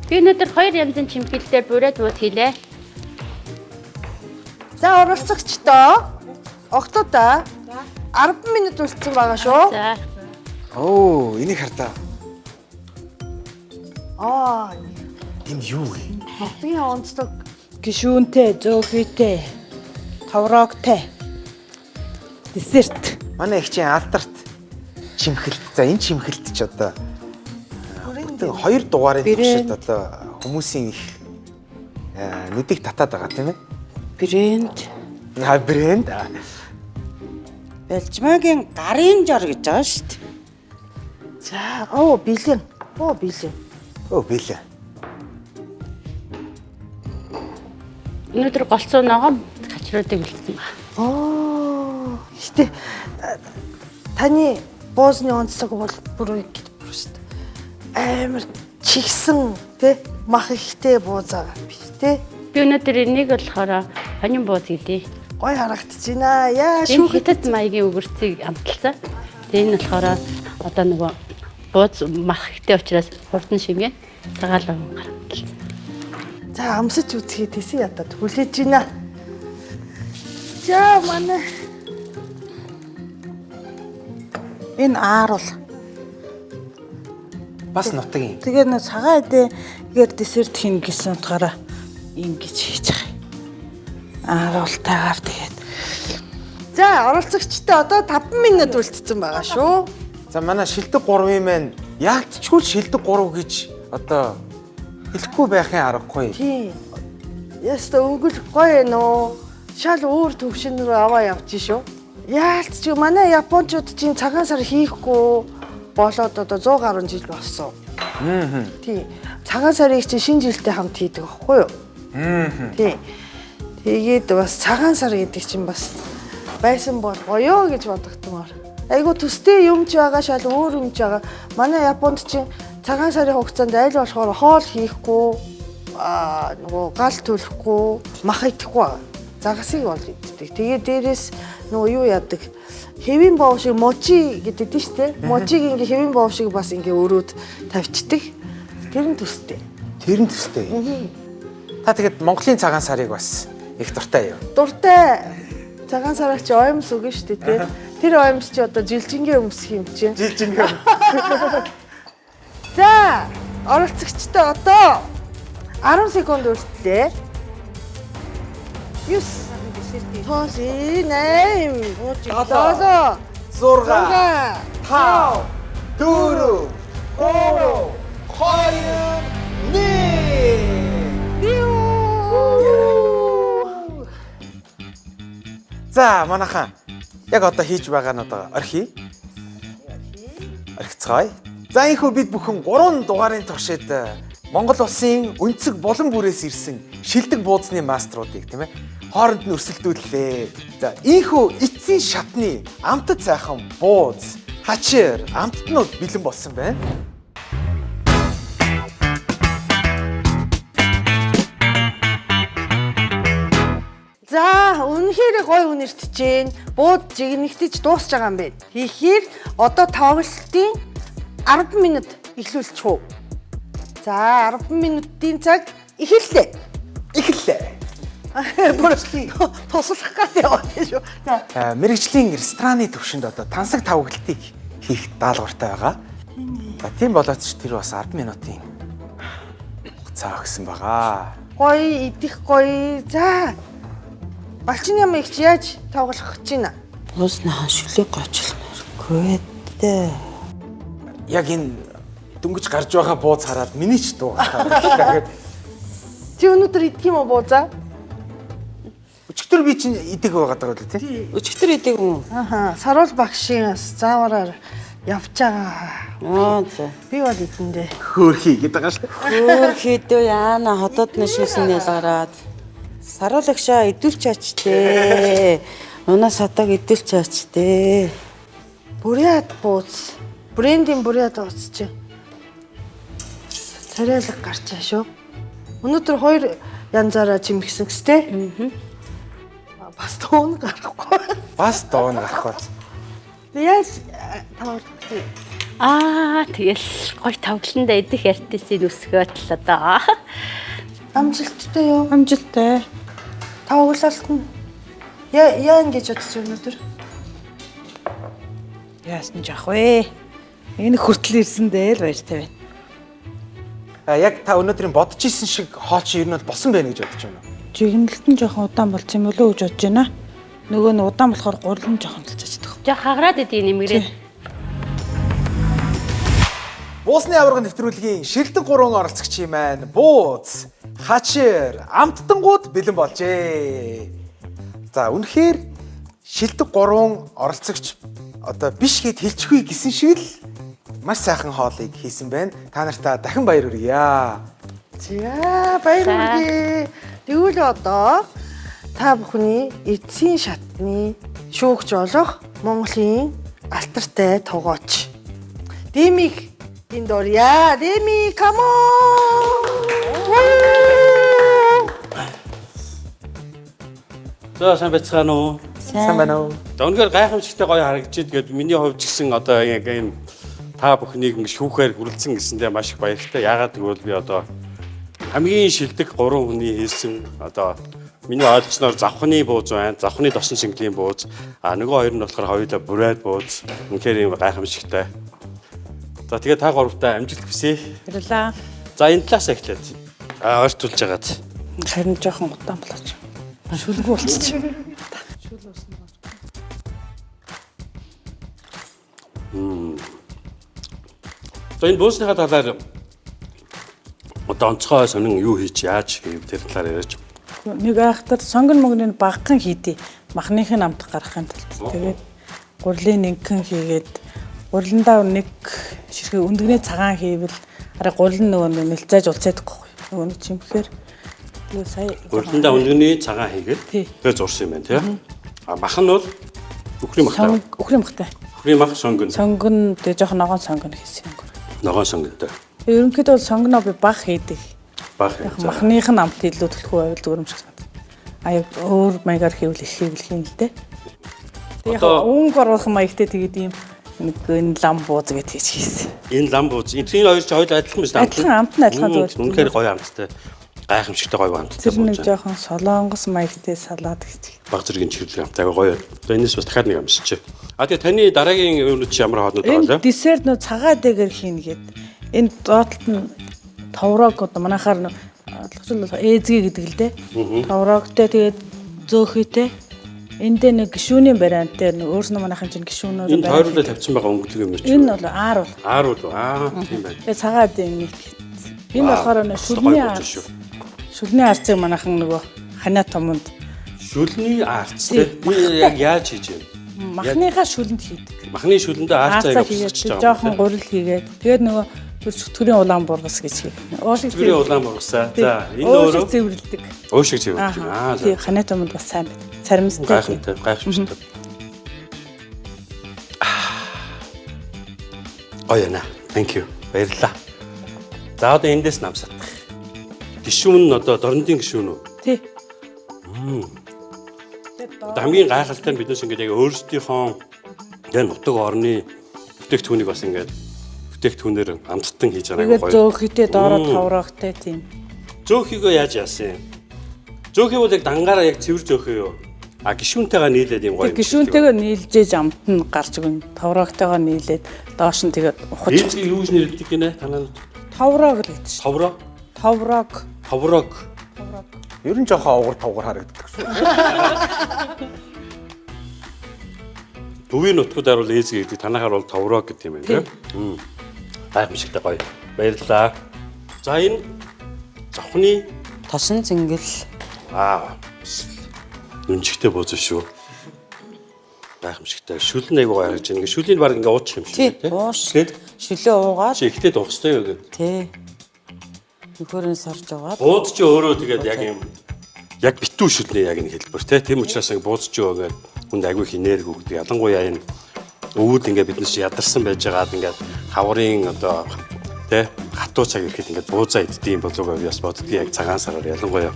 би өнөөдөр 2 янзын чимхэлээр бүрээд бууд хийлээ. За оролцогчдоо октоодоо 10 минут үлдсэн байгаа шүү. За. Оо, энийг хартаа. Энэ юу вэ? хотын онцлог Гишүүнтэй, зөөхийтэй, товрогтой. Десерт. Манай их чинь алдарт чимхэлт. За энэ чимхэлт ч одоо 2 дугаарын туршид одоо хүмүүсийн их нүдийг татаад байгаа тийм ээ. брэнд Брэнд. Белжмагийн гарын жор гэж байгаа шүү дээ. за бэлэн. Бэлээ. Өнөөдөр голцоо ногоон хачруудыг үлдсэн ба. Гэтэ таны буузны онцлог бол бүр шүү дээ. Амар чигсэн тий мах ихтэй буузаа биш тий. Би өнөөдөр энийг болохоор хонин бууз гэдэг. Гой харагдчихна. Яа Энэ шүүхэд хятад маягийн өгөрцгийг амталсан. Тэгээ энэ болохоор одоо нөгөө бууз мах ихтэй учраас хурдан шимгээ цагаалаа гаргал. за амсаж үзхий тийсэн ядаад хүлээж байна. За манай Энэ ааруул. Бас нутгийн. Тэгээ нэ цагаан эдгээр десерт хийн гэсэн утгаараа ингэж хийж байгаа. Ааруултайгаар тэгээд. за оролцогчтой одоо 5 минут үлдсэн байгаа шүү. За манай шилдэг 3-ын маань яалтчгүй шилдэг 3 гэж одоо хэлэхгүй байхын аргагүй. Тийм. Яста өнгөл гоё нөө. Шал өөр төвшин рүү аваа явж шүү. Яалтч манай японочдод чинь цагаан сар хийхгүй болоод одоо 100 гаруй жил болсон. Тийм. Цагаан сарыг чинь шинэ жилтэй хамт хийдэг байхгүй юу? Тийм. Тэгээд бас цагаан сар гэдэг чинь бас байсан бол гоё гэж бодогдмоор. Айгу төстэй юм ч байгаа шал өөр юм ч байгаа. Манай Японд чинь цагаан сарын хугацаанд аль болохоор хоол хийхгүй нөгөө гал төлөхгүй мах идэхгүй загасыг бол иддэг. Тэгээд дээрэс нөгөө юу яадаг хэвийн боов шиг можи гэдэг тийм шүү дээ. Можиг ингээ хэвийн боов шиг бас ингээ өрөөд тавьчихдаг. Тэр нь төстэй. Тэр нь төстэй. Та тэгэд Монголын цагаан сарыг бас их дуртай юу? Дуртай. Цагаан сараа чи оёмс үгүй шүү дээ тий. Тэр оёмс чи одоо жилжингээ өмсөх юм чинь. Жилжингээ. За оролцогчтой одоо 10 секунд үлдлээ. 9 толи 8 7 6 5 4 За манайхан яг одоо хийж байгаа нь одоо орхи. Орхицгаая. За энэхүү бид бүхэн 3 дугаарын туршид Монгол улсын өнцөг булан бүрээс ирсэн шилдэг буудлын маструудыг тийм ээ хооронд нь өрсөлдүүллээ. За энэхүү эцсийн шатны амтд сайхан бууз, хачир, амттнууд бэлэн болсон байна. За үнэхээр гоё үнэртэж जैन. Бууд жигнэгтэж дуусч байгаа юм байна. Тэгэхээр одоо тоглолтын 10 минут эхлүүлчих үү. За 10 минутын цаг эхэллээ. Бүрсгий туслах гэдэг яваа шүү. За мэрэгжлийн рестораны төвшөнд одоо тансаг тавгалтыг хийх даалгавартай байгаа. За тийм болоод ч тэр бас 10 минутын хугацаа өгсөн байгаа. Гоё идэх гоё. За Балчин юм их яаж тоглох гэж байна? Ууснахан шүлэг гочлмааргүй дээ. Яг энэ дөнгөж гарч байгаа бууз хараад миний ч дуугаа. Чи өнөөдөр идэх юм уу буузаа? Өчигдөр би чинь идэг байгаад байгаа л тийм. Өчигдөр идэг юм. Аха, Саруул багшийн заавараар явж байгаа. За. Би бол идэндээ. Хөөрхий гэдэг байгаа шүү. Хөөрхийдөө яана хотод нэшсэн ялгараад. Саруулагшаа идүүлч ачтээ. Унаа садаг идүүлч ачтээ. Буряд бууз. Брендийн буряд бууз чи. Царайлаг гарчаа шүү. Өнөөдөр 2 янзаараа чимгсэн гэстэй. Бас дуун гарахгүй. Бас дуун гарахгүй. Яаж тоглох вэ? Тэгэл гоё тоглолтонд идэх артистыг өсгөөд л одоо. Амжилттай юу? Амжилттай. Тоглолт нь яа ингэж бодож өнөөдөр? Яасан жах вэ? Энэ хүртэл ирсэндээ л баяртай байна. Яг та өнөөдрийн бодож исэн шиг хоол чи ер нь бол болсон байна гэж бодож байна уу? Жигнэлт нь жоохон удаан болсон юм болоо гэж бодож байна. Нөгөө нь удаан болохоор гурал нь жоохон талцаачдаг. Жоо хагараад идэв нэмгэрээ. Буусны аварга нэвтрүүлгийн шилдэг 3 оролцогчийн маань бууз, хачир, амттангууд бэлэн болжээ. За үнэхээр шилдэг 3 оролцогч одоо биш гэд хэлчихгүй гэсэн шиг л маш сайхан хоолыг хийсэн байна. Та нартаа дахин баяр хүргье. За баяр хүргэе. Тэгвэл одоо та бүхний эцсийн шатны шүүгч болох Монголын алтартай тогооч Дэмиг энд оръя. Дэми come on. За сайн байцгаана уу? Сайн байна уу? За үнэхээр гайхамшигтай гоё харагдчих. Тэгээд миний хувьд ч гэсэн одоо яг ийм та бүхнийг ингэ шүүхээр хүрэлцэн гэсэндээ маш их баяртай. Яагаад гэвэл би одоо хамгийн шилдэг 3 хүний хийсэн одоо миний ойлгосноор завхны бууз байна. Завхны досон шингэлийн бууз. Нөгөө хоёр нь болохоор хоёулаа бурайд бууз. Үнэхээр ийм гайхамшигтай. За тэгээд та гуравтаа амжилт хүсье. Баярлалаа. За энэ талаас эхлээд ойртуулж агаад. Харин жоохон удаан болооч. Шүлгүү болчих. За энэ буусныхаа талаар одоо онцгой сонин юу хийж яаж гэв тэр талаар яриач. Нэг айхтар сонгон мөгний багхан хийдий. Махныхын амтх гаргахын тулд. Тэгээд гурлын нэгэн хийгээд гурландаа нэг ширхэг өндгний цагаан хийвэл арай гурл нь нөгөө нэлцээж улцаадахгүй. Нөгөө нэг чимхээр тэгээ сая гурландаа өндгний цагаан хийгээд тэгээ зурсан юм байна тий. Мах нь бол үхрийн махтай. Үхрийн махтай. Үхрийн мах сонгон. Сонгон тэгээ жоохон ногоон сонгон хийсэн юм. Ногоон сонгонтой. Ерөнхийдөө бол сонгоноо би баг хийдэг. Баг. Махных нь амт илүү төлөхгүй байвал дүрмшиг санаад. Аа яг өөр маягаар хийвэл их хийвэл хийн л дээ. Тэгээ яг өнгө оруулах маягтай тэгээд ийм нэг энэ лам бууз гэж хийсэн. Энэ лам бууз. Энэ хоёр ч хоёул адилхан биш. Адилхан амт нь адилхан зүгээр. Үнэхээр гоё амттай. Гайхамшигтай гоё амттай. Тэр нэг жоохон солонгос маягтай салаад гэж. Баг зэргийн чиглэл амттай гоё. Одоо энэс бас дахиад нэг амсчих. Тэгээ таны дараагийн юунууд чи ямар хоолнууд байгаа вэ? Энэ десерт нөө цагаа дээгэр хийн гээд. Энэ доотлолт нь товрог одоо манайхаар ойлгочихлоо ээзгээ гэдэг л дээ. Товрогтой тэгээд зөөхөйтэй. Эндээ нэг гişүүний варианттай нэг өөрснөө манайхын чинь гişүүнүүд байна. Энэ тойруулаад тавьсан байгаа өнгөлөг юм чи. Энэ бол аар бол. Аар бол тийм байна. Тэгээд цагаа дээг нэг. Энэ болохоор шүлний аар. Шүлний аарцыг манайхан нөгөө ханаа томонд. Шүлний аарц тийм. Би яг яаж хийж вэ? Махныхаа шүлэнд хийдэг. Махны шүлэндээ аарцаа хийгээд жоохон гурил хийгээд тэгээд нөгөө чөтгөрийн улаан бургас гэж хийх. Чөтгөрийн улаан бургасаа. За энэ өөрөө цэвэрлдэг. Уушиг цэвэрлдэг. Тийм ханаа томонд бас сайн байд. Царимстай. Гайхамшигтай. Оёна. Thank you. Баярлалаа. За одоо эндээс намсах. Гишүүн нь одоо дорнодын гишүүн үү? Тий. Хамгийн гайхалтай нь биднээс ингээд яг өөрсдийнхөө яг нутаг орны бүтээгдэхүүнийг бас ингээд бүтээгдэхүүнээр амттан хийж байгаа гоё. Зөөхөйтэй доороо товрогтой тийм. Зөөхийгөө яаж яасан юм? Зөөхий бол яг дангаараа яг цэвэр зөөхөө юу? Гишүүнтэйгээ нийлээд юм гоё. Гишүүнтэйгээ нийлжээж амт нь гарч өгнө. Товрогтойгоо нийлээд доош нь тэгээд ухаж. Нийлж юуж нэрдэг гинэ танаа? Товрог л гэдэг чинь. Товрог. Ер нь жоохон овгор харагддаг шүү. Төвийн нутгуудаар бол ээзгээ гэдэг, танахаар бол товрог гэдэг юм байна тийм. Гайхамшигтай гоё. Баярлалаа. За энэ завхны тосон зингэл. Нүнчгтэй бууз шүү. Гайхамшигтай. Шүлэн айгуу гаргаж байгаа. Шүлийн баг ингээ уучих юм шиг тийм. Тэгээд шүлээ уугаад. Чи ихтэй дуустай юу гэдэг. Тий. Нөхөрөө сорж аваад. Бууз чи өөрөө тэгээд яг юм яг битүү шүлний яг нэг хэлбэр тийм учраас ингээ бууз чи өгөөд хүнд айгүй их энерги өгдөг. Ялангуяа энэ өвд ингээ биднес ядарсан байж байгаад ингээ хаврын одоо тийм хатуу цаг ирэхэд ингээ буузаа иддэг юм болов уу гэж бас боддгийг яг цагаан сараар ялангуяа.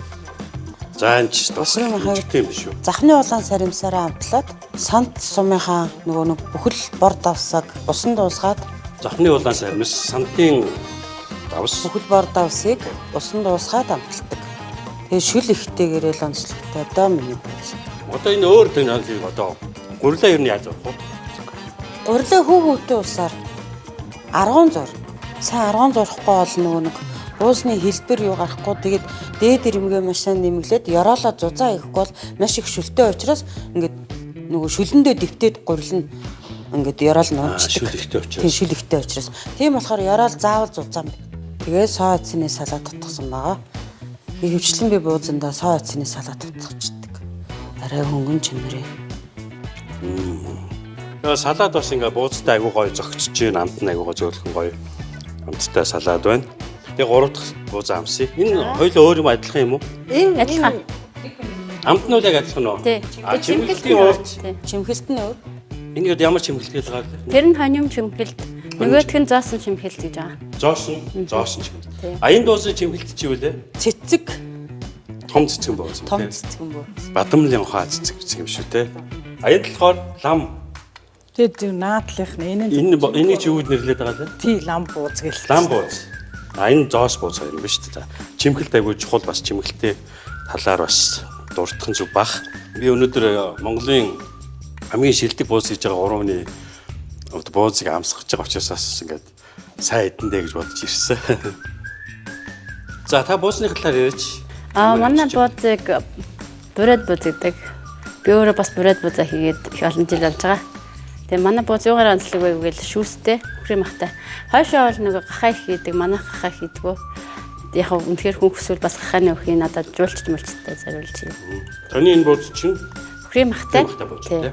За энэ ч тосрын юм биш үү? Захны улаан саримсараа амтлаад сант сумынхаа нөгөө нэг бүхэл бор давсаг усан дуусгаад захны улаан саримс сантын давс бүхэл бор давсыг усан дуусгаад амталдаг. Тэгээ шүл ихтэйгээрээ л онцлогтой одоо миний бууз. Одоо энэ өөр технологиг одоо гурлаа ер нь яаж авах вэ? Гурлаа хүүхүүтэй усаар аргон зур. Сайн аргон зурхгүй бол нөгөө нэг буусны хэлбэр юу гарахгүй тэгээд дээд ирмгээ маш сайн нэмглээд ёроолоо зузаан ихгүй бол маш их шүлтэй учраас ингээд нөгөө шүлэндээ дэвтээд гурлна ингээд ёроол нуучдаг. Шүл ихтэй учраас. Тийм шүл ихтэй учраас. Тийм болохоор ёроол заавал зузаан. Тэгээ соо эцний салаад татгсан байгаа. Хөвчлэн би буузандаа соо эцний салаад татчихдаг. Арай хөнгөн чимрээ. Тэгээ салаад бас ингээ буузтай айгуу гоё зөгчж чинь амт нь айгуу гоё зөөлхөн гоё амттай салаад байна. Тэгээ 3 дахь буузаа амсъя. Энэ хоёул өөр юм адилхан юм уу? Энэ адилхан. Амт нь яг адилхан уу? Тий. Чимхэлтийн урд Чимхэлт нь өөр. энэ ямар чимхэлт байгаа вэ? Тэр нь хоньом чимхэлт. Нөгөөх нь зоосон чимхэлт гэж байгаа. Зоосон чимхэлт. Энэ дуусны чимхэлт чи юу лээ? Цэцэг том цэцгэн бууз. Том цэцгэн бууз. Бадамлын ухаа цэцэг юм шүү те. Аяд болохоор лам. Тэгээд наадлынх нь Энийг чи юуд нэрлээд байгаа лээ? тий лам бууз гээл. Лам бууз. Энэ зоос бууз хоёр юм ба шүү дээ. Чимгэлт айгүй чухал бас чимгэлтэй талаар бас дурдхан зүг бах. Би өнөөдөр Монголын хамгийн шилдэг бууз хийж байгаа 3 хүний буузыг амсгаж байгаа учраас ингээд сайн эдэндээ гэж бодож ирсэн. За та буузны талаар ярьж. Манай буузыг бурайд бууз гэдэг. Би өөрөө бас бурайд буузаа хийгээд их олон жил болж байгаа. Тэгээ манай бууз юугаар онцлог вэ гэвэл шүүстэй, хүрээ махтай. Хойшоо бол нөгөө гахаа хийдэг, манайх гахаа хийдгүү. Яг үнэхээр хүн хүсвэл бас гахааны өхийг надад жуулчч мөлчтэй зориулж юм. Таны энэ бууз чинь хүрээ махтай. Тий.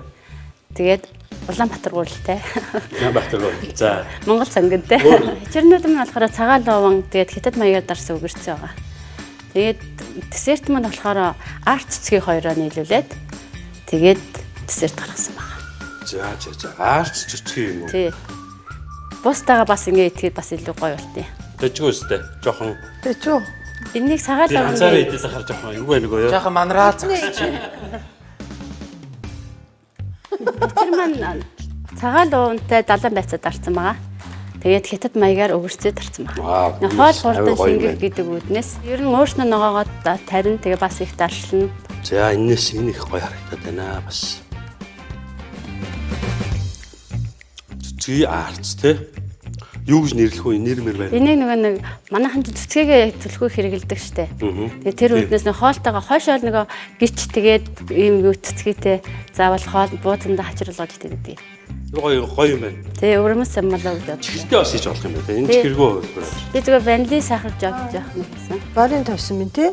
Тэгээд Улаанбаатар гурлтай. Улаанбаатар гурл. За. Монгол сонгонтэй. Хичэрнүүд нь болохоор цагаан ловон тэгээд хятад маягаар дарсан өгөрцөн байгаа. Тэгээд десерт манд болохоор арт цэцгийг хоёроо нийлүүлээд тэгээд десерт гаргасан байна. За. Арт цэцгийг юм уу? Тий. Бусдаа бас ингэ итгэхэд бас илүү гоё болтыг. Дэжгүй үстэй. Жохон. Тэчүү. Энийг цагаан ловон ганцаараа идээс ахаар жохон юу вэ нөгөө юу? Жаахан манараа загч. Тэр маань цагаан ловонтой 70 байцаад дарсан байгаа. Тэгээд хятад маягаар өгөрцөө дарсан байгаа. Хоол хурдан шингэх гэдэг үүднээс ер нь өөрснөө ногоогоо тарин тэгээ бас их даршлна. За энэс энэ их гоё харагдаад байна бас. Цэцгийн арт те. Юу гэж нэрлэх вэ? Нэр мэр байна. Энийг нэг манайхан цэцгээгээ төлхөө хэрэгэлдэг штэ. Тэгээ тэр үүднээс нэг хоолтойгоо хойшоол нэг гिच тэгээд ийм юу цэцгээтэй заавал хоол буузанда хачруулгаж идэв гэдэг. Гоё юм байна. Тэгээ өрөөмс самлаа гэдэг. Чихтэй бас хийж болох юм байна. Энэ чихэргүй хөлбөр. Би зүгээр ванили сахар жоох гэсэн. Барин тавьсан мэт тий.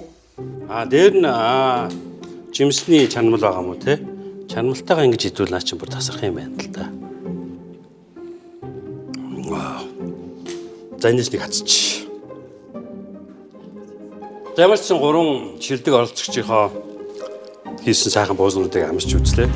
Дээр нь жимсний чанмал байгаа мó те. Чанмалтайгаа ингэж идвэл наа чинь бүр тасрах юм байна л да. Вау. За энэс нэг хацчих. Ямар ч 3 шилдэг оролцогчийнхоо хийсэн сайхан буузнуудыг амсч үзлээ.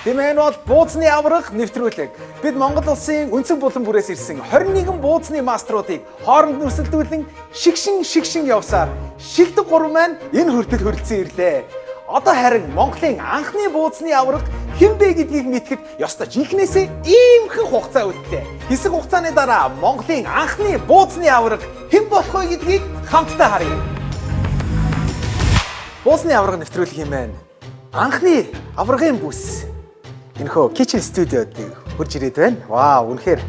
Тэмээн бол бууцны аврах нэвтрүүлэг. Бид Монгол улсын үндсэн булан бүрээс ирсэн 21 бууцны маструудыг хооронд нүсэлдүүлэн шигшин явсаар шилдэг 3 маань энэ хүртэл хөрөлцөн ирлээ. Одоо харин Монголын анхны бууцны аврах хэн бэ гэдгийг мэдхэд ёстой жинхнээсээ иймхэн хугацаа үүдтэй. Хэсэг хугацааны дараа Монголын анхны бууцны аврах хэн болох вэ гэдгийг хамтдаа харъя. Бууцны аврах нэвтрүүлэг юм байна. Анхны аврагын бүс. Энэхөө Kitchen Studio-д хурж ирээд байна. Вау, үнэхээр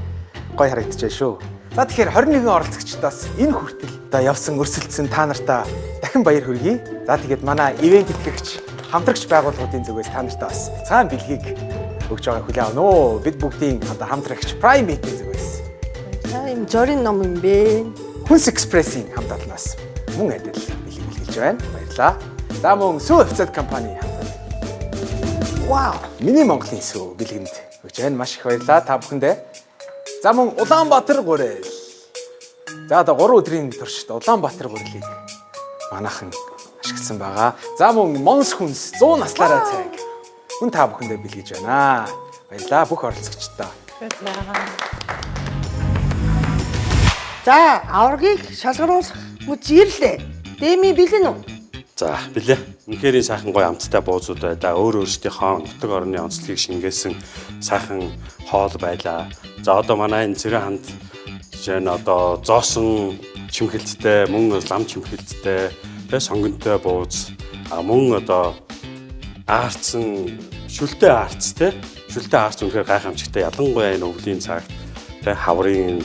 гоё харагдчихжээ шүү. За тэгэхээр 21 оролцогчдоос энэ хүртэл одоо явсан өрсөлдсөн та нартаа дахин баяр хүргэе. За тэгээд манай ивент итгэгч, хамтрагч байгууллагуудын зүгээс та нартаа бас цаан бэлгийг өгж байгаа хүлээн авна уу. Бид бүгдийн одоо хамтрагч Prime Meet-ийн зүгээс. За юм жорин ном юм бэ. Хүнс Экспрессийн хамт олноос мөн адил бэлэг бэлгэж байна. Баярлалаа. За мөн Сүү офицер компани Вау! Миний Монголын сүү бэлгэнд өгч байна. Маш их баярлалаа та бүхэндээ. За мөн Улаанбаатар гурил. За одоо 3 өдрийн туршид Улаанбаатар гурилыг манайхан ашигласан байгаа. За мөн Монс хүнс 100 наслаараа цайг. Хүн та бүхэндээ бэлгэж байна. Баярлалаа бүх оролцогчдоо. Баярлалаа. За аваргийг шалгаруулах мөч ирлээ. Дэми бэлэн үү? За билээ. Үнэхээр сайхан гоё амттай буузууд байлаа. Өөр өөрсдийнхөө нутаг орны онцлогийг шингээсэн сайхан хоол байлаа. За одоо манай энэ цэрэн ханд жишээ нь одоо зоосон чимхэлцтэй, мөн лам чимхэлцтэй, тэ сонгонтой бууз, мөн одоо аарцсан шүлтэй аарц тэ. Шүлтэй аарц үнэхээр гайхамшигтай. Ялангуяа энэ өвлийн цагт тэ хаврын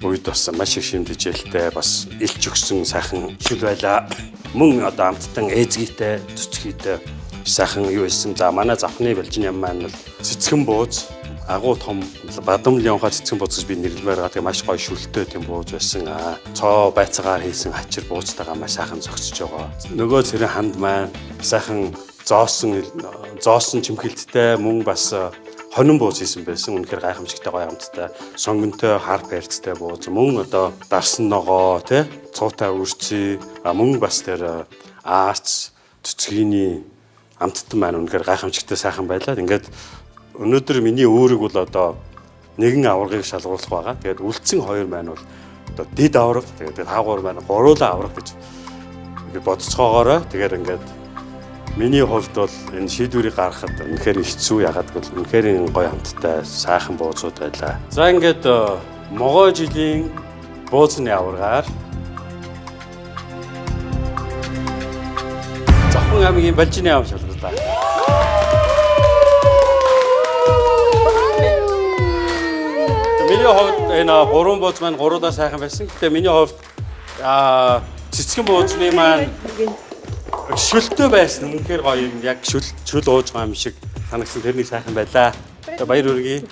үед бас маш их шимтгэлтэй бас илч өгсөн сайхан шүл байлаа. Мөн одоо амттан ээзгийтэй, цэцгийтэй сайхан юу байсан. За манай завхны балжин юм маань бол цэцгэн бууз, агуу том бадамлын ухаа цэцгэн бууз гэж би нэрлэмээр байгаа. Тэгээ маш гоё шүлтэй тийм бууз байсан. Цоо байцаагаар хийсэн хачир буузтайгаа маш сайхан зогсож байгаа. Нөгөө цэрэн ханд маань сайхан зоосон чимхэлттэй мөн бас хонин бууз хийсэн байсан. Үнэхээр гайхамшигтай гоё амттай. Сонгонтой хар барьцтай бууз. Мөн одоо дарсан ногоо, тэ цуутай үрцээ, мөн бас тэр аарц цэцгийн амттан маань үнэхээр гайхамшигтай сайхан байлаа. Ингээд өнөөдөр миний өөрийг бол одоо нэгэн аваргыг шалгуулах байгаа. Тэгээд үлдсэн хоёр маань бол одоо дид авраг, тэгээд хаагуур маань гуруулаа авраг гэж бодцоогоорой. Тэгэхээр ингээд миний хувьд бол энэ шийдвэрийг гаргахад үнэхээр хэцүү. Ягаад гэвэл үнэхээр гоё хамттай сайхан бууцууд байлаа. За ингээд могоо жилийн бууцны аваргаар Завхан аймгийн Балжины ам шалгарлаа. Миний хувьд энэ гурван бууц маань гуруудаа сайхан байсан. Гэхдээ миний хувьд цэцгэн бууцны маань шүлтэй байсан. Үнэхээр гоё юм. Яг шүл ууж байгаа юм шиг санагдсан. Тэрнийг сайхан байлаа. Тэгээ баяр хүргэе.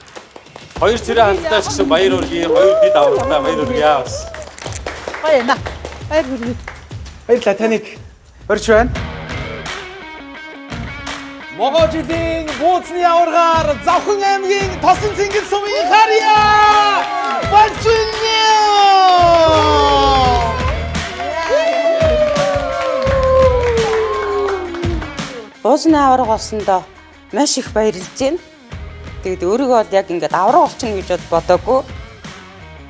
Хоёр цэрэг хамтдаа гэсэн баяр хүргэе. Хоёр бид авралаа баяр хүргэе. Баяр на. Баяр хүргэе. Баярлалаа таныг орж байна. Могоо жилийн бууцны аваргаар Завхан аймгийн Тосон цэнгэл сумын харьяа Балжины. Бууцны аварга болсондоо маш их баярлж байна. Тэгээд өөрийгөө бол яг ингээд авраг болчихно гэж бодоогүй.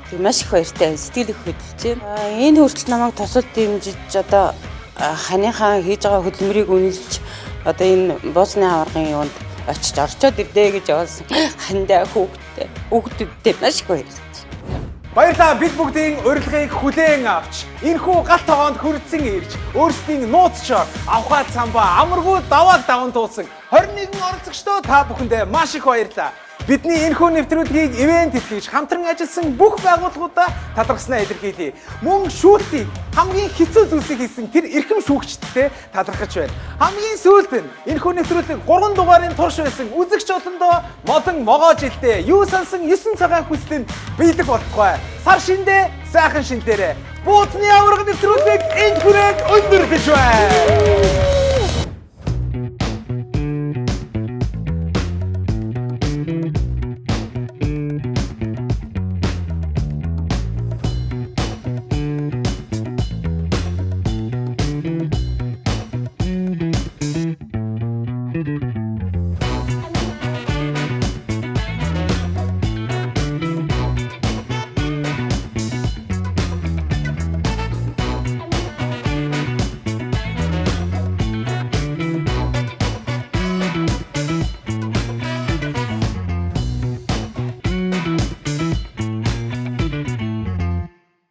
Тэг маш их баяртай сэтгэл их хөдлөж байна. Энэ хүртэл намайг тусад дэмжиж одоо ханыхаа хийж байгаа хөдөлмөрийг үнэлж одоо энэ бууцны аваргын юунд очиж орчоод ирдэ гэж явуулсан. Хандаа хүүхдүүдтэй маш их баярлж. Баярлалаа бид бүгдийн урилгыг хүлээн авч энэхүү галт тогоонд хүрдсэн ирж өөрсдийн нууцчоор авхаа цамбаа амаргүй давааг даван туулсан 21 оролцогчдоо та бүхэндээ маш их баярлалаа. Бидний энэхүү нэвтрүүлгийг ивент тэтгэгч хамтран ажилласан бүх байгууллагуудаа талархснаа илэрхийлье. Мөн шүүлтийг хамгийн хэцүү зүйлсийг хийсэн тэр эрхэм шүүгчдтэй талархаж байна. Хамгийн сүүлд нь энэхүү нэвтрүүлэг 3 дугаарын турш байсан үзэгч олондоо модон могоо жилдээ юу сансан 9 цагаан хүсэл нь биелэг болтугай. Сар шиндээ сайхан шинтээрээ бууцны аварга нэвтрүүлгийг энд хүрээд өндөрлөж байна.